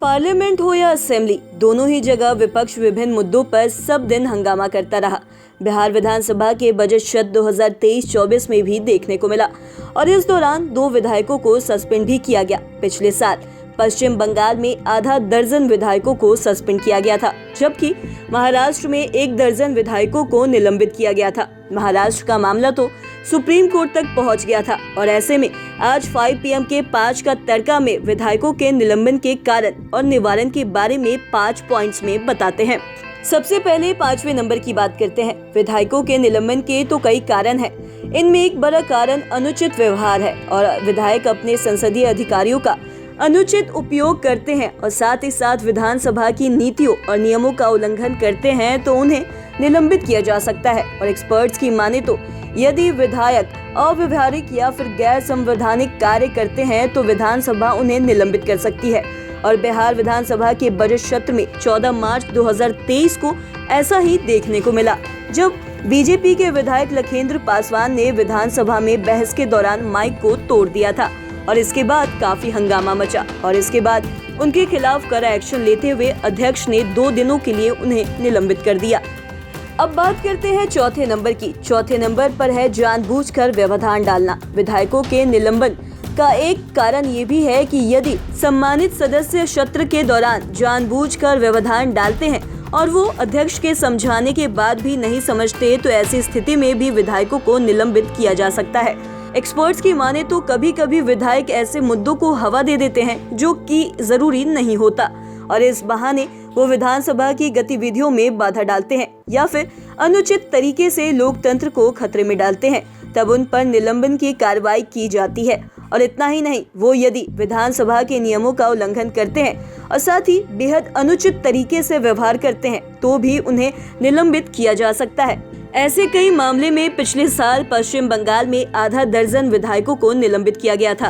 Parliament हो या assembly, दोनों ही जगह विपक्ष विभिन्न मुद्दों पर सब दिन हंगामा करता रहा। बिहार विधानसभा के बजट सत्र 2023-24 में भी देखने को मिला और इस दौरान 2 विधायकों को सस्पेंड भी किया गया। पिछले साल पश्चिम बंगाल में आधा दर्जन विधायकों को सस्पेंड किया गया था, जबकि महाराष्ट्र में 1 दर्जन विधायकों को निलंबित किया गया था। महाराष्ट्र का मामला तो सुप्रीम कोर्ट तक पहुंच गया था और ऐसे में आज 5 PM के 5 का तड़का में विधायकों के निलंबन के कारण और निवारण के बारे में 5 पॉइंट्स में बताते हैं। सबसे पहले 5वें नंबर की बात करते हैं। विधायकों के निलंबन के तो कई कारण हैं। इनमें एक बड़ा कारण अनुचित व्यवहार है और विधायक अपने संसदीय अधिकारियों का अनुचित उपयोग करते हैं और साथ ही साथ विधानसभा की नीतियों और नियमों का उल्लंघन करते हैं तो उन्हें निलंबित किया जा सकता है। और एक्सपर्ट्स की माने तो यदि विधायक अव्यवहारिक या फिर गैर संवैधानिक कार्य करते हैं तो विधानसभा उन्हें निलंबित कर सकती है। और बिहार विधानसभा के बजट सत्र में 14 मार्च 2023 को ऐसा ही देखने को मिला, जब बीजेपी के विधायक लखेंद्र पासवान ने विधानसभा में बहस के दौरान माइक को तोड़ दिया था और इसके बाद काफी हंगामा मचा और इसके बाद उनके खिलाफ कड़ा एक्शन लेते हुए अध्यक्ष ने 2 दिनों के लिए उन्हें निलंबित कर दिया। अब बात करते हैं चौथे नंबर की। चौथे नंबर पर है जानबूझकर व्यवधान डालना। विधायकों के निलंबन का एक कारण ये भी है कि यदि सम्मानित सदस्य सत्र के दौरान जानबूझकर व्यवधान डालते हैं और वो अध्यक्ष के समझाने के बाद भी नहीं समझते तो ऐसी स्थिति में भी विधायकों को निलंबित किया जा सकता है। एक्सपर्ट्स की माने तो कभी कभी विधायक ऐसे मुद्दों को हवा दे देते हैं जो कि जरूरी नहीं होता और इस बहाने वो विधानसभा की गतिविधियों में बाधा डालते हैं या फिर अनुचित तरीके से लोकतंत्र को खतरे में डालते हैं, तब उन पर निलंबन की कार्रवाई की जाती है। और इतना ही नहीं, वो यदि विधानसभा के नियमों का उल्लंघन करते हैं और साथ ही बेहद अनुचित तरीके से व्यवहार करते हैं तो भी उन्हें निलंबित किया जा सकता है। ऐसे कई मामले में पिछले साल पश्चिम बंगाल में आधा दर्जन विधायकों को निलंबित किया गया था।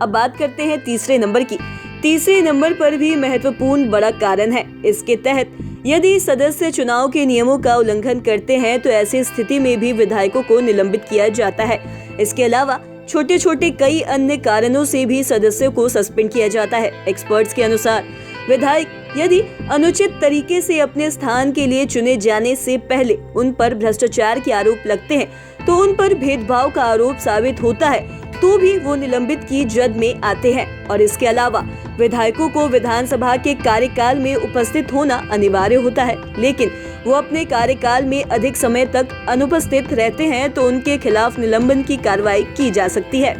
अब बात करते हैं तीसरे नंबर की। तीसरे नंबर पर भी महत्वपूर्ण बड़ा कारण है। इसके तहत यदि सदस्य चुनाव के नियमों का उल्लंघन करते हैं तो ऐसी स्थिति में भी विधायकों को निलंबित किया जाता है। इसके अलावा छोटे छोटे कई अन्य कारणों से भी सदस्यों को सस्पेंड किया जाता है। एक्सपर्ट्स के अनुसार विधायक यदि अनुचित तरीके से अपने स्थान के लिए चुने जाने से पहले उन पर भ्रष्टाचार के आरोप लगते हैं तो उन पर भेदभाव का आरोप साबित होता है तो भी वो निलंबित की जद में आते हैं। और इसके अलावा विधायकों को विधानसभा के कार्यकाल में उपस्थित होना अनिवार्य होता है, लेकिन वो अपने कार्यकाल में अधिक समय तक अनुपस्थित रहते हैं तो उनके खिलाफ निलंबन की कार्रवाई की जा सकती है।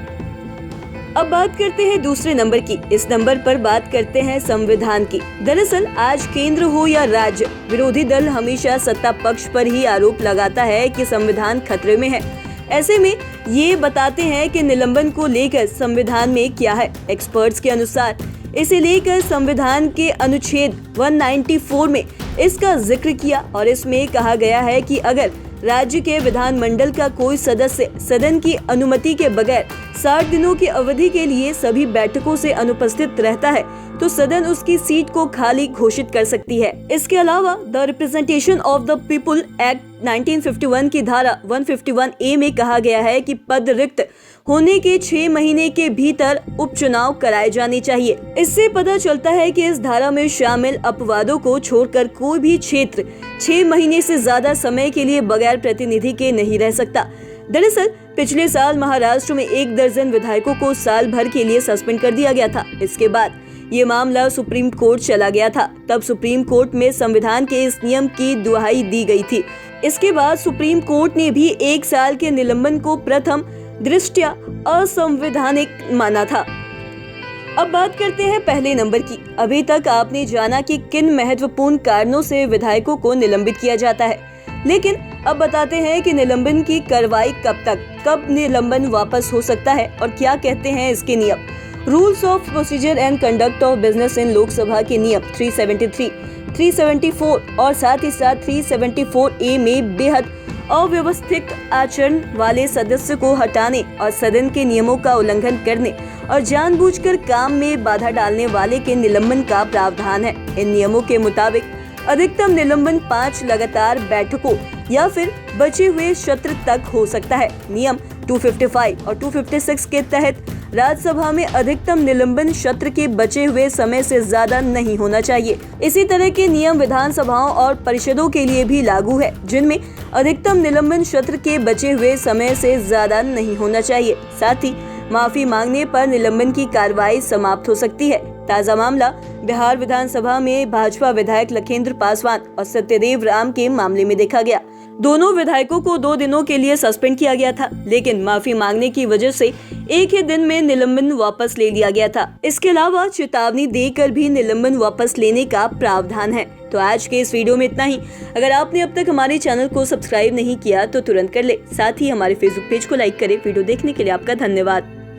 अब बात करते हैं दूसरे नंबर की। इस नंबर पर बात करते हैं संविधान की। दरअसल आज केंद्र हो या राज्य, विरोधी दल हमेशा सत्ता पक्ष पर ही आरोप लगाता है कि संविधान खतरे में है। ऐसे में ये बताते हैं कि निलंबन को लेकर संविधान में क्या है। एक्सपर्ट्स के अनुसार इसे लेकर संविधान के अनुच्छेद 194 में इसका जिक्र किया और इसमें कहा गया है कि अगर राज्य के विधानमंडल का कोई सदस्य सदन की अनुमति के बगैर 60 दिनों की अवधि के लिए सभी बैठकों से अनुपस्थित रहता है तो सदन उसकी सीट को खाली घोषित कर सकती है। इसके अलावा the representation of the people act 1951 की धारा 151A में कहा गया है कि पद रिक्त होने के 6 महीने के भीतर उपचुनाव कराए जाने चाहिए। इससे पता चलता है कि इस धारा में शामिल अपवादों को छोड़कर कोई भी क्षेत्र 6 महीने से ज्यादा समय के लिए बगैर प्रतिनिधि के नहीं रह सकता। दरअसल पिछले साल महाराष्ट्र में 1 दर्जन विधायकों को साल भर के लिए सस्पेंड कर दिया गया था। इसके बाद ये मामला सुप्रीम कोर्ट चला गया था। तब सुप्रीम कोर्ट में संविधान के इस नियम की दुहाई दी गई थी। इसके बाद सुप्रीम कोर्ट ने भी 1 साल के निलंबन को प्रथम दृष्टया असंवैधानिक माना था। अब बात करते हैं पहले नंबर की। अभी तक आपने जाना कि किन महत्वपूर्ण कारणों से विधायकों को निलंबित किया जाता है, लेकिन अब बताते हैं कि निलंबन की कार्रवाई कब तक, कब निलंबन वापस हो सकता है और क्या कहते हैं इसके नियम। Rules of procedure and conduct of business in Lok Sabha के नियम 373, 374 और साथ ही साथ 374A में बेहद अव्यवस्थित आचरण वाले सदस्य को हटाने और सदन के नियमों का उल्लंघन करने और जानबूझकर काम में बाधा डालने वाले के निलंबन का प्रावधान है। इन नियमों के मुताबिक अधिकतम निलंबन 5 लगातार बैठकों या फिर बचे हुए सत्र तक हो सकता है। नियम 255 और 256 के तहत राज्यसभा में अधिकतम निलंबन सत्र के बचे हुए समय से ज्यादा नहीं होना चाहिए। इसी तरह के नियम विधानसभाओं और परिषदों के लिए भी लागू है, जिनमें अधिकतम निलंबन सत्र के बचे हुए समय से ज्यादा नहीं होना चाहिए। साथ ही माफी मांगने पर निलंबन की कार्रवाई समाप्त हो सकती है। ताजा मामला बिहार विधानसभा में भाजपा विधायक लखेंद्र पासवान और सत्यदेव राम के मामले में देखा गया। दोनों विधायकों को 2 दिनों के लिए सस्पेंड किया गया था, लेकिन माफी मांगने की वजह से एक ही दिन में निलंबन वापस ले लिया गया था। इसके अलावा चेतावनी देकर भी निलंबन वापस लेने का प्रावधान है। तो आज के इस वीडियो में इतना ही। अगर आपने अब तक हमारे चैनल को सब्सक्राइब नहीं किया तो तुरंत कर ले। साथ ही हमारे फेसबुक पेज को लाइक करें। वीडियो देखने के लिए आपका धन्यवाद।